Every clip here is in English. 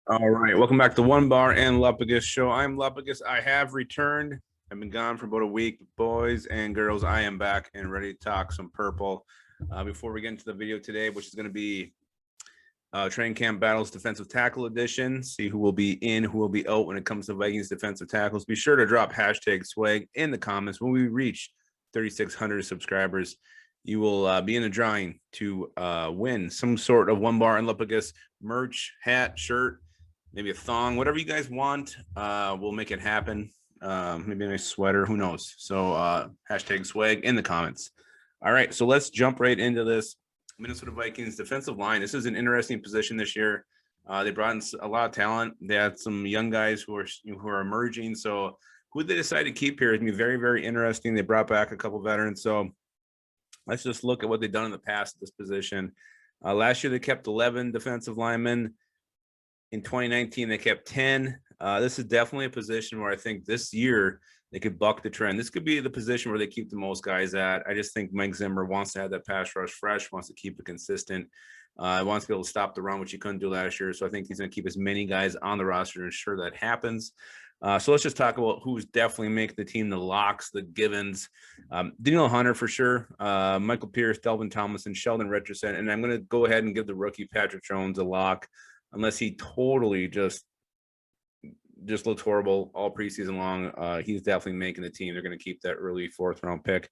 All right, welcome back to One Bar and Lupagus Show. I'm Lupagus. I have returned. I've been gone for about a week. Boys and girls, I am back and ready to talk some purple. Before we get into the video today, which is going to be training camp battles defensive tackle edition, see who will be in, who will be out when it comes to Vikings defensive tackles. Be sure to drop hashtag swag in the comments. When we reach 3,600 subscribers, you will be in a drawing to win some sort of One Bar and Lupagus merch, hat, shirt, maybe a thong, whatever you guys want. We'll make it happen. Maybe a nice sweater, who knows? So hashtag swag in the comments. All right, so let's jump right into this. Minnesota Vikings defensive line. This is an interesting position this year. They brought in a lot of talent. They had some young guys who are emerging. So who they decide to keep here is going to be very, very interesting. They brought back a couple veterans. So let's just look at what they've done in the past at this position. Last year, they kept 11 defensive linemen. In 2019, they kept 10. This is definitely a position where I think this year they could buck the trend. This could be the position where they keep the most guys at. I just think Mike Zimmer wants to have that pass rush fresh, wants to keep it consistent. Wants to be able to stop the run, which he couldn't do last year. So I think he's going to keep as many guys on the roster to ensure that happens. So let's just talk about who's definitely making the team, the locks, the givens. Danielle Hunter for sure, Michael Pierce, Dalvin Tomlinson, Sheldon Richardson. And I'm going to go ahead and give the rookie Patrick Jones a lock, unless he totally just looks horrible all preseason long. He's definitely making the team. They're going to keep that early 4th round pick.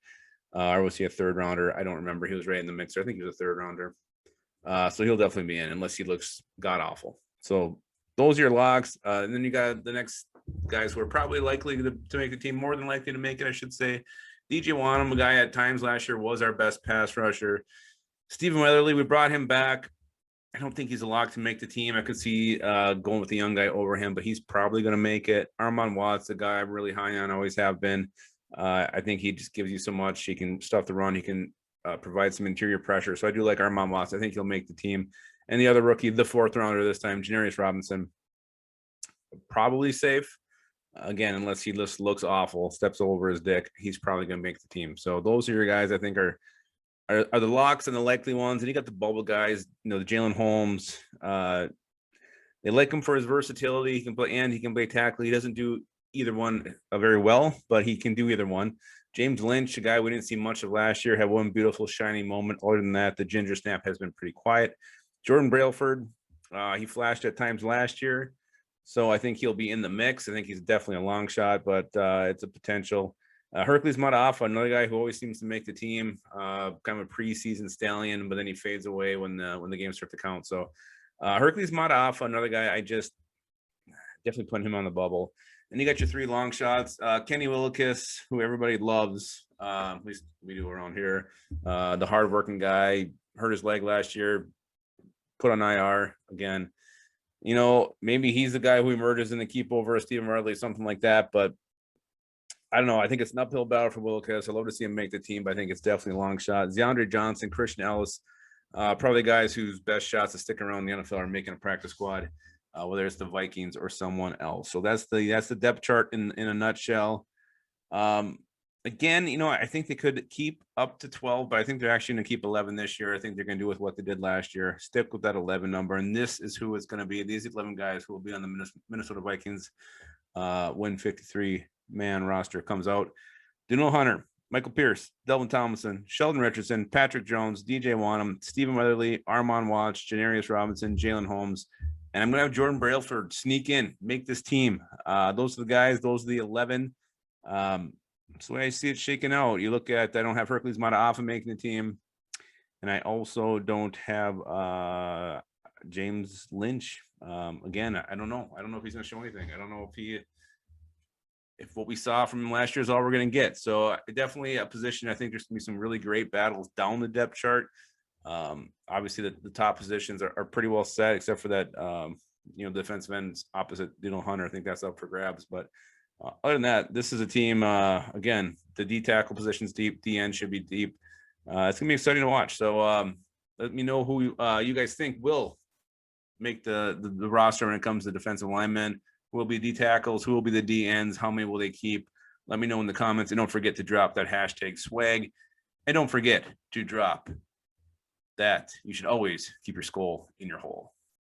Or was he a 3rd rounder? I don't remember. He was right in the mixer. I think he was a 3rd rounder. So he'll definitely be in unless he looks god awful. So those are your locks. And then you got the next guys who are probably likely to make the team, more than likely to make it, I should say. DJ Wanham, a guy at times last year was our best pass rusher. Stephen Weatherly, we brought him back. I don't think he's a lock to make the team. I could see going with the young guy over him, but he's probably going to make it. Armon Watts, the guy I'm really high on, always have been. I think he just gives you so much. He can stuff the run. He can provide some interior pressure. So I do like Armon Watts. I think he'll make the team. And the other rookie, the 4th rounder this time, Janarius Robinson, probably safe. Again, unless he just looks awful, steps over his dick, he's probably going to make the team. So those are your guys I think are the locks and the likely ones. And you got the bubble guys, the Jalen Holmes. They like him for his versatility. He can play and he can play tackle. He doesn't do either one very well, but he can do either one. James Lynch, a guy we didn't see much of last year, had one beautiful shining moment. Other than that, the ginger snap has been pretty quiet. Jordan Brailford, he flashed at times last year, so I think he'll be in the mix. I think he's definitely a long shot, but it's a potential. Hercules Mata'afa, another guy who always seems to make the team, kind of a preseason stallion, but then he fades away when the games start to count. So Hercules Mata'afa, another guy I just definitely put him on the bubble. And you got your 3 long shots. Kenny Willekes, who everybody loves, at least we do around here. The hardworking guy, hurt his leg last year, put on IR again. Maybe he's the guy who emerges in the keep over Stephen Ridley, something like that. But I don't know. I think it's an uphill battle for Willekes. I'd love to see him make the team, but I think it's definitely a long shot. Zeandre Johnson, Christian Ellis, probably guys whose best shots to stick around the NFL are making a practice squad, whether it's the Vikings or someone else. So that's the depth chart in a nutshell. Again, I think they could keep up to 12, but I think they're actually going to keep 11 this year. I think they're going to do with what they did last year, stick with that 11 number. And this is who it's going to be. These 11 guys who will be on the Minnesota Vikings when 53-man roster comes out. Danielle Hunter, Michael Pierce, Dalvin Tomlinson, Sheldon Richardson, Patrick Jones, DJ Wanham, Stephen Weatherly, Armon Watts, Janarius Robinson, Jalen Holmes. And I'm going to have Jordan Brailford sneak in, make this team. Those are the guys. Those are the 11. That's the way I see it shaking out. You look at, I don't have Hercules Mata'afa making the team. And I also don't have James Lynch. Again, I don't know. I don't know if he's going to show anything. I don't know if what we saw from him last year is all we're going to get. So definitely a position. I think there's going to be some really great battles down the depth chart. Obviously the top positions are pretty well set, except for that, defensive ends opposite Danielle Hunter. I think that's up for grabs. But other than that, this is a team, again, the D tackle position's deep, D end should be deep. It's going to be exciting to watch. So let me know who you guys think will make the roster when it comes to defensive linemen. Who will be D tackles? Who will be the D ends? How many will they keep? Let me know in the comments. And don't forget to drop that hashtag swag. And don't forget to drop that you should always keep your skull in your hole.